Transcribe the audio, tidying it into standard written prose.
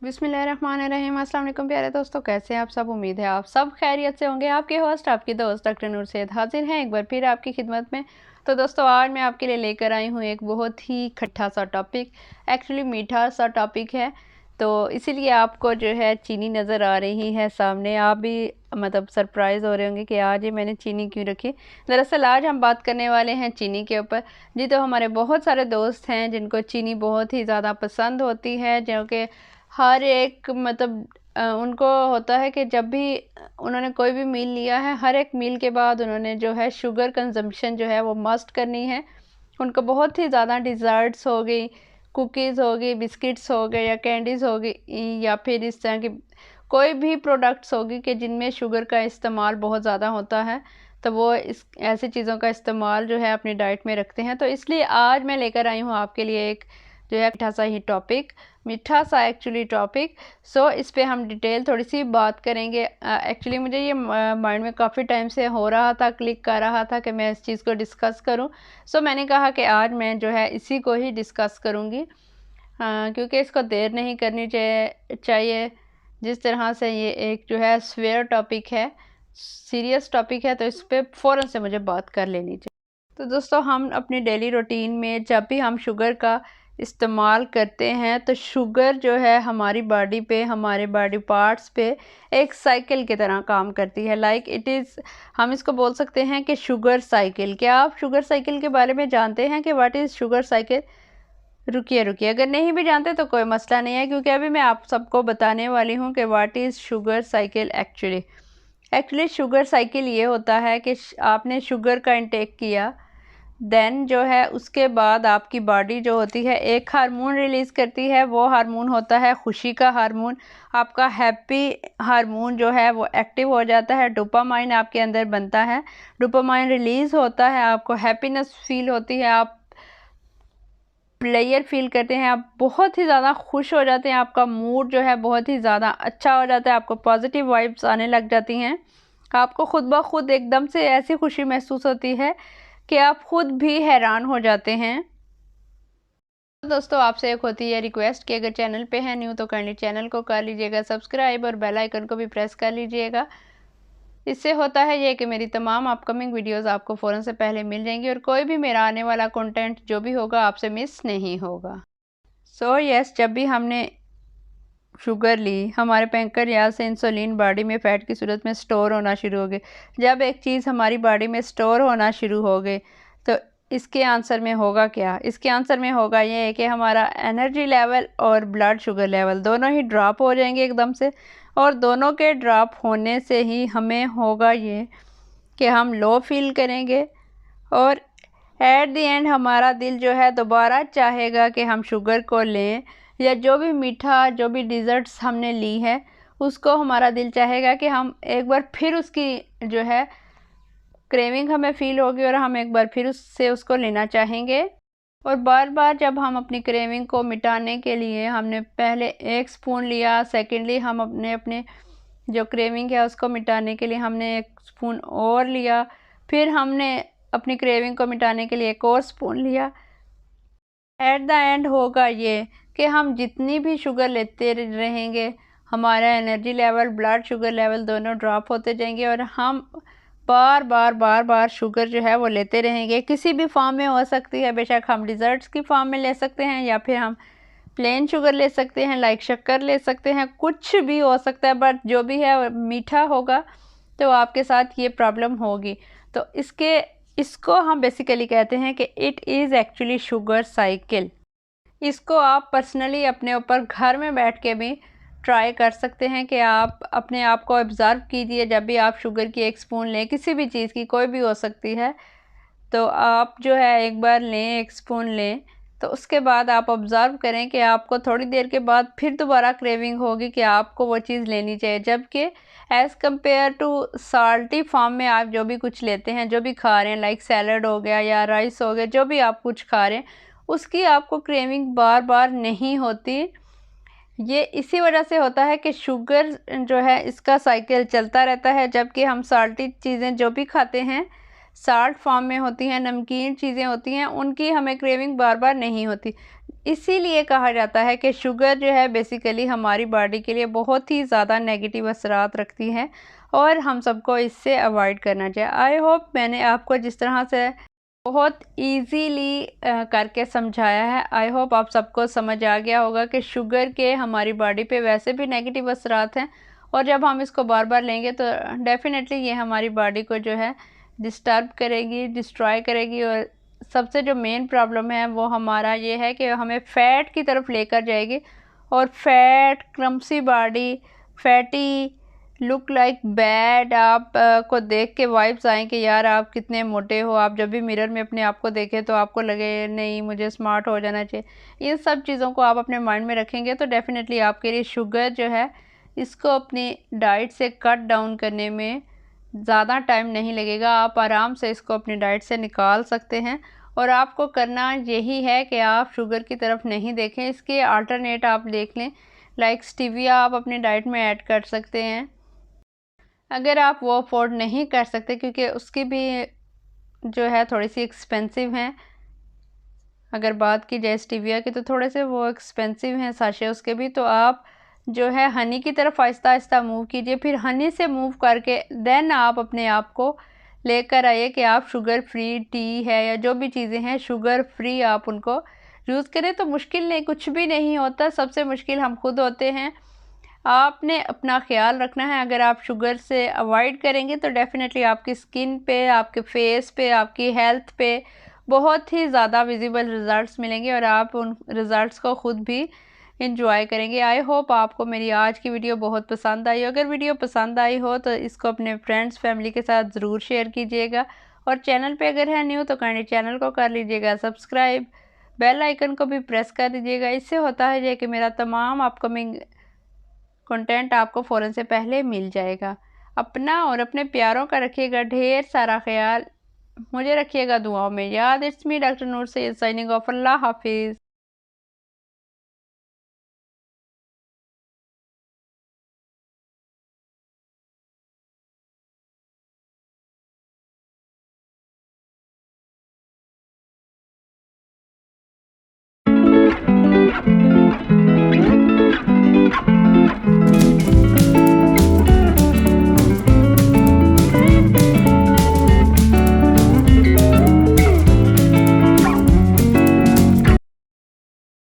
बिस्मिल्लाहिर्रहमानिर्रहीम। अस्सलाम वालेकुम प्यारे दोस्तों, कैसे हैं आप सब। उम्मीद है आप सब खैरियत से होंगे। आपके होस्ट आपकी दोस्त डॉक्टर नूर सैयद हाजिर हैं एक बार फिर आपकी खिदमत में। तो दोस्तों, आज मैं आपके लिए लेकर आई हूँ एक बहुत ही खट्टा सा टॉपिक, एक्चुअली मीठा सा टॉपिक है। तो इसीलिए आपको जो है चीनी नज़र आ रही है सामने। आप भी मतलब सरप्राइज़ हो रहे होंगे कि आज ये मैंने चीनी क्यों रखी। दरअसल आज हम बात करने वाले हैं चीनी के ऊपर। जी, तो हमारे बहुत सारे दोस्त हैं जिनको चीनी बहुत ही ज़्यादा पसंद होती है, जो कि हर एक मतलब उनको होता है कि जब भी उन्होंने कोई भी मील लिया है, हर एक मील के बाद उन्होंने जो है शुगर कंजम्पशन जो है वो मस्ट करनी है। उनको बहुत ही ज़्यादा डिज़र्ट्स हो गई, कुकीज़ हो गई, बिस्किट्स हो गए या कैंडीज़ हो गई, या फिर इस तरह की कोई भी प्रोडक्ट्स होगी कि जिनमें शुगर का इस्तेमाल बहुत ज़्यादा होता है, तो वो इस ऐसी चीज़ों का इस्तेमाल जो है अपनी डाइट में रखते हैं। तो इसलिए आज मैं लेकर आई हूँ आपके लिए एक जो है मीठा सा ही टॉपिक, मीठा सा एक्चुअली टॉपिक। सो इस पे हम डिटेल थोड़ी सी बात करेंगे। एक्चुअली मुझे ये माइंड में काफ़ी टाइम से हो रहा था, क्लिक कर रहा था कि मैं इस चीज़ को डिस्कस करूं। सो मैंने कहा कि आज मैं जो है इसी को ही डिस्कस करूंगी, क्योंकि इसको देर नहीं करनी चाहिए। जिस तरह से ये एक जो है स्वेयर टॉपिक है, सीरियस टॉपिक है, तो इस पर फ़ौरन से मुझे बात कर लेनी चाहिए। तो दोस्तों, हम अपनी डेली रूटीन में जब भी हम शुगर का इस्तेमाल करते हैं, तो शुगर जो है हमारी बॉडी पे, हमारे बॉडी पार्ट्स पे एक साइकिल की तरह काम करती है। लाइक इट इज़, हम इसको बोल सकते हैं कि शुगर साइकिल। क्या आप शुगर साइकिल के बारे में जानते हैं कि व्हाट इज़ शुगर साइकिल? रुकिए रुकिए, अगर नहीं भी जानते तो कोई मसला नहीं है, क्योंकि अभी मैं आप सबको बताने वाली हूँ कि what is sugar cycle actually sugar cycle ये होता है कि आपने शुगर का इंटेक किया, देन जो है उसके बाद आपकी बॉडी जो होती है एक हार्मोन रिलीज़ करती है। वो हार्मोन होता है खुशी का हार्मोन। आपका हैप्पी हार्मोन जो है वो एक्टिव हो जाता है, डोपामाइन आपके अंदर बनता है, डोपामाइन रिलीज़ होता है, आपको हैप्पीनेस फील होती है, आप प्लेयर फील करते हैं, आप बहुत ही ज़्यादा खुश हो जाते हैं, आपका मूड जो है बहुत ही ज़्यादा अच्छा हो जाता है, आपको पॉजिटिव वाइब्स आने लग जाती हैं, आपको खुद ब खुद एकदम से ऐसी खुशी महसूस होती है कि आप खुद भी हैरान हो जाते हैं। तो दोस्तों, आपसे एक होती है रिक्वेस्ट कि अगर चैनल पे है न्यू तो काइंडली चैनल को कर लीजिएगा सब्सक्राइब और बेल आइकन को भी प्रेस कर लीजिएगा। इससे होता है ये कि मेरी तमाम अपकमिंग वीडियोस आपको फ़ौरन से पहले मिल जाएंगी और कोई भी मेरा आने वाला कंटेंट जो भी होगा आपसे मिस नहीं होगा। सो यस, जब भी हमने शुगर ली, हमारे पैंक्रियाज से इंसुलिन बॉडी में फ़ैट की सूरत में स्टोर होना शुरू हो गए। जब एक चीज़ हमारी बॉडी में स्टोर होना शुरू हो गए, तो इसके आंसर में होगा क्या? इसके आंसर में होगा ये कि हमारा एनर्जी लेवल और ब्लड शुगर लेवल दोनों ही ड्रॉप हो जाएंगे एकदम से। और दोनों के ड्रॉप होने से ही हमें होगा ये कि हम लो फील करेंगे, और एट द एंड हमारा दिल जो है दोबारा चाहेगा कि हम शुगर को लें, या जो भी मीठा, जो भी डिज़र्ट्स हमने ली है, उसको हमारा दिल चाहेगा कि हम एक बार फिर उसकी जो है क्रेविंग हमें फ़ील होगी और हम एक बार फिर उससे उसको लेना चाहेंगे। और बार बार जब हम अपनी क्रेविंग को मिटाने के लिए, हमने पहले 1 स्पून लिया, सेकेंडली हम अपने अपने जो क्रेविंग है उसको मिटाने के लिए हमने 1 स्पून और लिया, फिर हमने अपनी क्रेविंग को मिटाने के लिए 1 और स्पून लिया। एट द एंड होगा ये कि हम जितनी भी शुगर लेते रहेंगे, हमारा energy level, blood sugar level दोनों ड्रॉप होते जाएंगे, और हम बार बार बार बार शुगर जो है वो लेते रहेंगे। किसी भी फॉर्म में हो सकती है, बेशक हम डिज़र्ट्स की फॉर्म में ले सकते हैं, या फिर हम प्लेन शुगर ले सकते हैं, लाइक शक्कर ले सकते हैं, कुछ भी हो सकता है, बट जो भी है मीठा होगा, तो आपके साथ ये प्रॉब्लम होगी। तो इसको हम बेसिकली कहते हैं कि it is actually sugar cycle. इसको आप पर्सनली अपने ऊपर घर में बैठ के भी ट्राई कर सकते हैं कि आप अपने आप को ऑब्ज़र्व कीजिए। जब भी आप शुगर की 1 स्पून लें, किसी भी चीज़ की, कोई भी हो सकती है, तो आप जो है एक बार लें, 1 स्पून लें, तो उसके बाद आप ऑब्ज़र्व करें कि आपको थोड़ी देर के बाद फिर दोबारा क्रेविंग होगी कि आपको वो चीज़ लेनी चाहिए। जबकि as compare to salty form में आप जो भी कुछ लेते हैं, जो भी खा रहे हैं, लाइक सैलड हो गया या राइस हो गया, जो भी आप कुछ खा रहे हैं, उसकी आपको क्रेविंग बार बार नहीं होती। ये इसी वजह से होता है कि शुगर जो है इसका साइकिल चलता रहता है, जबकि हम साल्टी चीज़ें जो भी खाते हैं, साल्ट फॉर्म में होती हैं, नमकीन चीज़ें होती हैं, उनकी हमें क्रेविंग बार बार नहीं होती। इसीलिए कहा जाता है कि शुगर जो है बेसिकली हमारी बॉडी के लिए बहुत ही ज़्यादा नेगेटिव असरात रखती है और हम सबको इससे अवॉइड करना चाहिए। आई होप मैंने आपको जिस तरह से बहुत इजीली करके समझाया है, आई होप आप सबको समझ आ गया होगा कि शुगर के हमारी बॉडी पे वैसे भी नेगेटिव असरात हैं और जब हम इसको बार बार लेंगे तो डेफ़िनेटली ये हमारी बॉडी को जो है डिस्टर्ब करेगी, डिस्ट्रॉय करेगी और सबसे जो मेन प्रॉब्लम है वो हमारा ये है कि हमें फ़ैट की तरफ लेकर जाएगी और fat clumsy body, fatty, look like bad, आप को देख के वाइब्स आएँ कि यार आप कितने मोटे हो। आप जब भी मिरर में अपने आप को देखें तो आपको लगे नहीं मुझे स्मार्ट हो जाना चाहिए। इन सब चीज़ों को आप अपने माइंड में रखेंगे तो डेफ़िनेटली आपके लिए शुगर जो है इसको अपनी डाइट से कट डाउन करने में ज़्यादा टाइम नहीं लगेगा। आप आराम से इसको अपनी डाइट से निकाल सकते हैं और आपको करना यही है कि आप शुगर की तरफ नहीं देखें, इसके अल्टरनेट आप देख लें। लाइक स्टीविया आप अपनी डाइट में ऐड कर सकते हैं अगर आप वो अफोर्ड नहीं कर सकते, क्योंकि उसकी भी जो है थोड़ी सी एक्सपेंसिव हैं। अगर बात की जाए स्टीविया की तो थोड़े से वो एक्सपेंसिव हैं साशे उसके भी। तो आप जो है हनी की तरफ आहिस्ता आहिस्ता मूव कीजिए, फिर हनी से मूव करके देन आप अपने आप को लेकर आइए कि आप शुगर फ्री टी है या जो भी चीज़ें हैं शुगर फ्री आप उनको यूज़ करें। तो मुश्किल नहीं, कुछ भी नहीं होता, सबसे मुश्किल हम खुद होते हैं। आपने अपना ख्याल रखना है। अगर आप शुगर से अवॉइड करेंगे तो डेफ़िनेटली आपकी स्किन पे, आपके फेस पे, आपकी हेल्थ पे बहुत ही ज़्यादा विजिबल रिज़ल्ट्स मिलेंगे और आप उन रिज़ल्ट्स को ख़ुद भी इंजॉय करेंगे। आई होप आपको मेरी आज की वीडियो बहुत पसंद आई। अगर वीडियो पसंद आई हो तो इसको अपने फ्रेंड्स फैमिली के साथ ज़रूर शेयर कीजिएगा और चैनल पे अगर है न्यू तो काइंडली चैनल को कर लीजिएगा सब्सक्राइब, बेल आइकन को भी प्रेस कर दीजिएगा। इससे होता है ये कि मेरा तमाम अपकमिंग कंटेंट आपको फ़ौरन से पहले मिल जाएगा। अपना और अपने प्यारों का रखिएगा ढेर सारा ख्याल, मुझे रखिएगा दुआओं में याद। It's me doctor Noor Syed signing off. Allah हाफिज़।